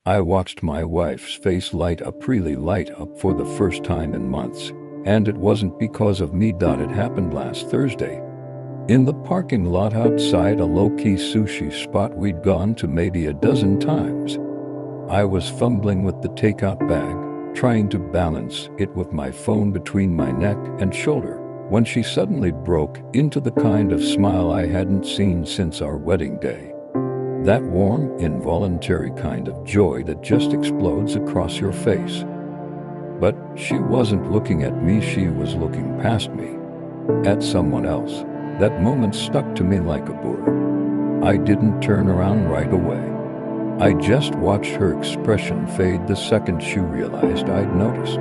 I watched my wife's face really light up for the first time in months. And it wasn't because of me. It happened last Thursday. In the parking lot outside a low-key sushi spot we'd gone to maybe a dozen times. I was fumbling with the takeout bag, trying to balance it with my phone between my neck and shoulder, when she suddenly broke into the kind of smile I hadn't seen since our wedding day. That warm, involuntary kind of joy that just explodes across your face. But she wasn't looking at me, she was looking past me, at someone else. That moment stuck to me like a burr. I didn't turn around right away. I just watched her expression fade the second she realized I'd noticed.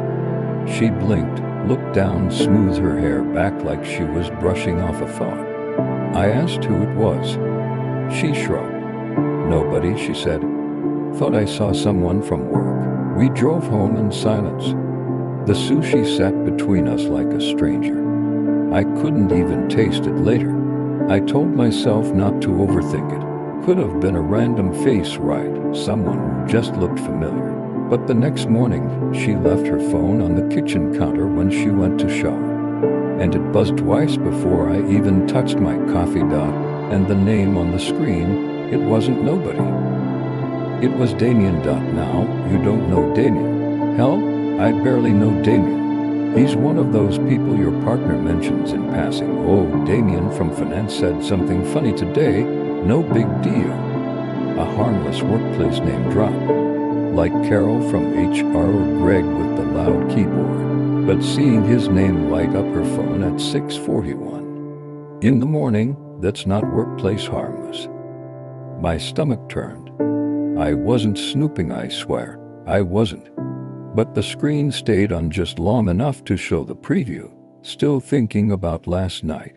She blinked, looked down, smoothed her hair back like she was brushing off a thought. I asked who it was. She shrugged. "Nobody," she said. "Thought I saw someone from work." We drove home in silence. The sushi sat between us like a stranger. I couldn't even taste it later. I told myself not to overthink it. Could have been a random face, right? Someone who just looked familiar. But the next morning, she left her phone on the kitchen counter when she went to shower. And it buzzed twice before I even touched my coffee. And the name on the screen, it wasn't nobody. It was Damien. Now, you don't know Damien. Hell, I barely know Damien. He's one of those people your partner mentions in passing. "Oh, Damien from finance said something funny today. No big deal." A harmless workplace name drop. Like Carol from HR or Greg with the loud keyboard. But seeing his name light up her phone at 6:41 in the morning, that's not workplace harmless. My stomach turned. I wasn't snooping, I swear. I wasn't. But the screen stayed on just long enough to show the preview. Still thinking about last night.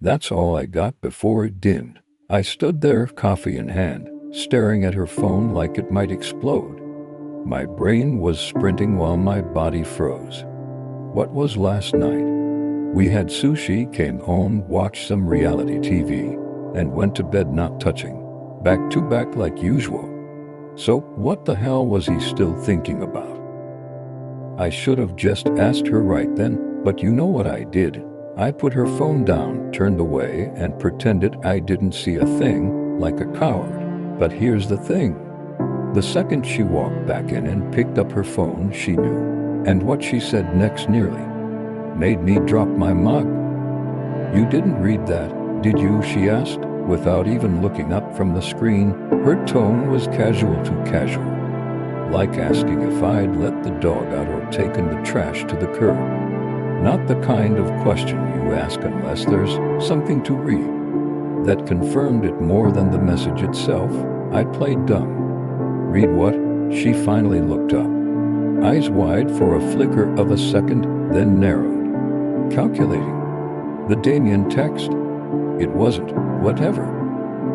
That's all I got before it dimmed. I stood there, coffee in hand, staring at her phone like it might explode. My brain was sprinting while my body froze. What was last night? We had sushi, came home, watched some reality TV, and went to bed not touching. Back to back like usual. So what the hell was he still thinking about? I should have just asked her right then, but you know what I did? I put her phone down, turned away, and pretended I didn't see a thing, like a coward. But here's the thing. The second she walked back in and picked up her phone, she knew. And what she said next nearly made me drop my mug. "You didn't read that, did you?" she asked, without even looking up from the screen. Her tone was casual to casual, like asking if I'd let the dog out or taken the trash to the curb. Not the kind of question you ask unless there's something to read. That confirmed it more than the message itself. I played dumb. "Read what?" She finally looked up. Eyes wide for a flicker of a second, then narrowed. Calculating. The Damien text? It wasn't. Whatever.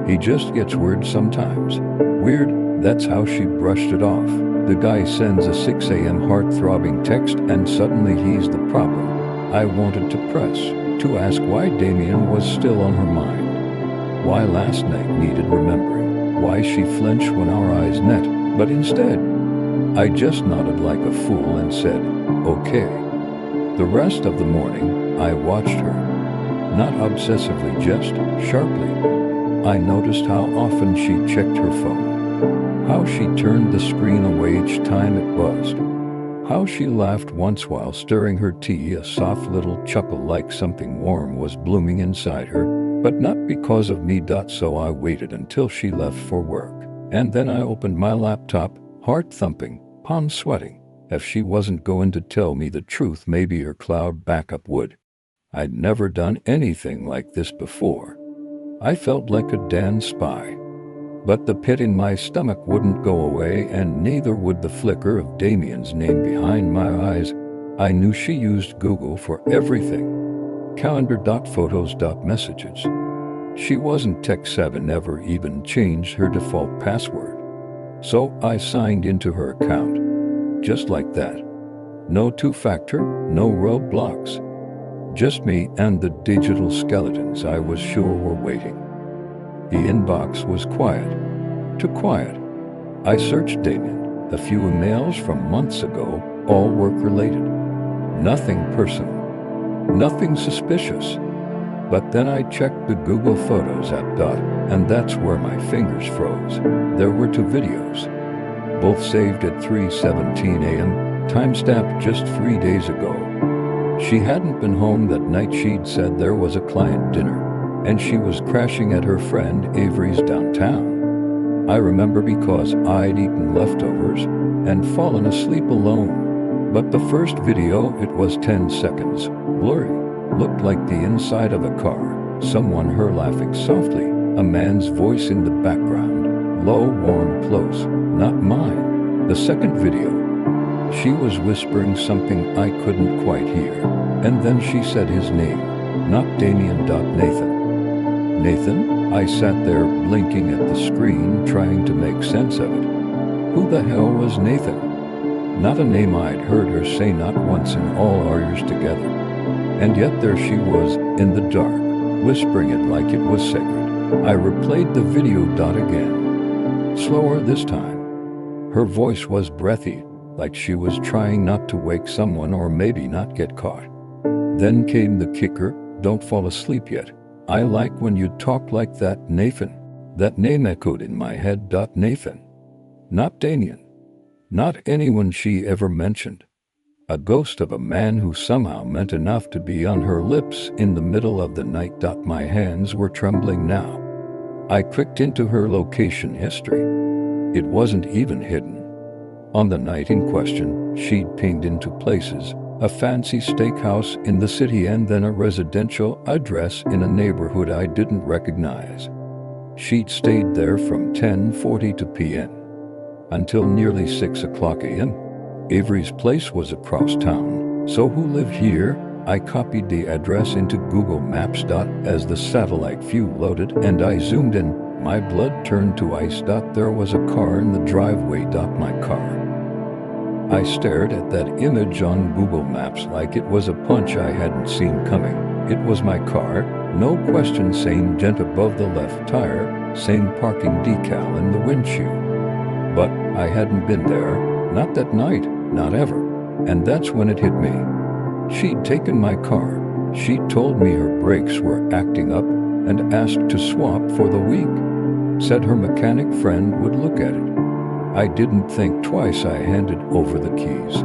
He just gets weird sometimes. Weird, that's how she brushed it off. The guy sends a 6 a.m. heart-throbbing text and suddenly he's the problem. I wanted to press, to ask why Damien was still on her mind. Why last night needed remembering. Why she flinched when our eyes met. But instead, I just nodded like a fool and said, "Okay." The rest of the morning, I watched her. Not obsessively, just sharply. I noticed how often she checked her phone. How she turned the screen away each time it buzzed. How she laughed once while stirring her tea, a soft little chuckle like something warm was blooming inside her, but not because of me. So I waited until she left for work. And then I opened my laptop, heart thumping, palms sweating. If she wasn't going to tell me the truth, maybe her cloud backup would. I'd never done anything like this before. I felt like a damn spy. But the pit in my stomach wouldn't go away, and neither would the flicker of Damien's name behind my eyes. I knew she used Google for everything. Calendar, photos, messages. She wasn't tech-savvy, never even changed her default password. So I signed into her account. Just like that. No two-factor, no roadblocks. Just me and the digital skeletons I was sure were waiting. The inbox was quiet. Too quiet. I searched Damien, a few emails from months ago, all work-related. Nothing personal, nothing suspicious. But then I checked the Google Photos app, and that's where my fingers froze. There were two videos, both saved at 3:17 a.m., timestamped just 3 days ago. She hadn't been home that night. She'd said there was a client dinner, and she was crashing at her friend Avery's downtown. I remember because I'd eaten leftovers and fallen asleep alone. But the first video, it was 10 seconds, blurry, looked like the inside of a car, someone her laughing softly, a man's voice in the background, low, warm, close, not mine. The second video, she was whispering something I couldn't quite hear, and then she said his name, not Damien. Nathan. Nathan? I sat there blinking at the screen, trying to make sense of it. Who the hell was Nathan? Not a name I'd heard her say not once in all our years together. And yet there she was, in the dark, whispering it like it was sacred. I replayed the video again, slower this time. Her voice was breathy, like she was trying not to wake someone or maybe not get caught. Then came the kicker: don't fall asleep yet. I like when you talk like that, Nathan. That name echoed in my head. Nathan. Not Damien. Not anyone she ever mentioned. A ghost of a man who somehow meant enough to be on her lips in the middle of the night. My hands were trembling now. I clicked into her location history. It wasn't even hidden. On the night in question, she'd pinged into places: a fancy steakhouse in the city and then a residential address in a neighborhood I didn't recognize. She'd stayed there from 10:40 p.m. until nearly 6 o'clock a.m. Avery's place was across town, so who lived here? I copied the address into Google Maps. As the satellite view loaded and I zoomed in, my blood turned to ice. There was a car in the driveway. My car. I stared at that image on Google Maps like it was a punch I hadn't seen coming. It was my car, no question. Same dent above the left tire, same parking decal in the windshield. But I hadn't been there, not that night, not ever. And that's when it hit me. She'd taken my car. She'd told me her brakes were acting up and asked to swap for the week. Said her mechanic friend would look at it. I didn't think twice. I handed over the keys.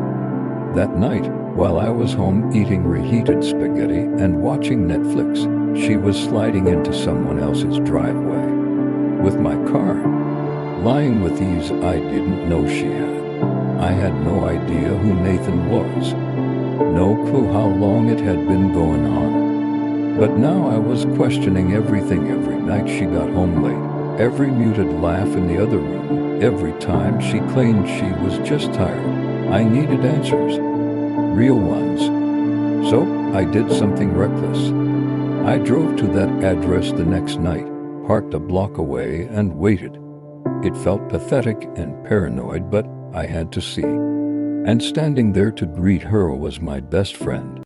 That night, while I was home eating reheated spaghetti and watching Netflix, she was sliding into someone else's driveway with my car. Lying with ease I didn't know she had. I had no idea who Nathan was. No clue how long it had been going on. But now I was questioning everything. Every night she got home late, every muted laugh in the other room, every time she claimed she was just tired. I needed answers. Real ones. So I did something reckless. I drove to that address the next night, parked a block away and waited. It felt pathetic and paranoid, but I had to see. And standing there to greet her was my best friend,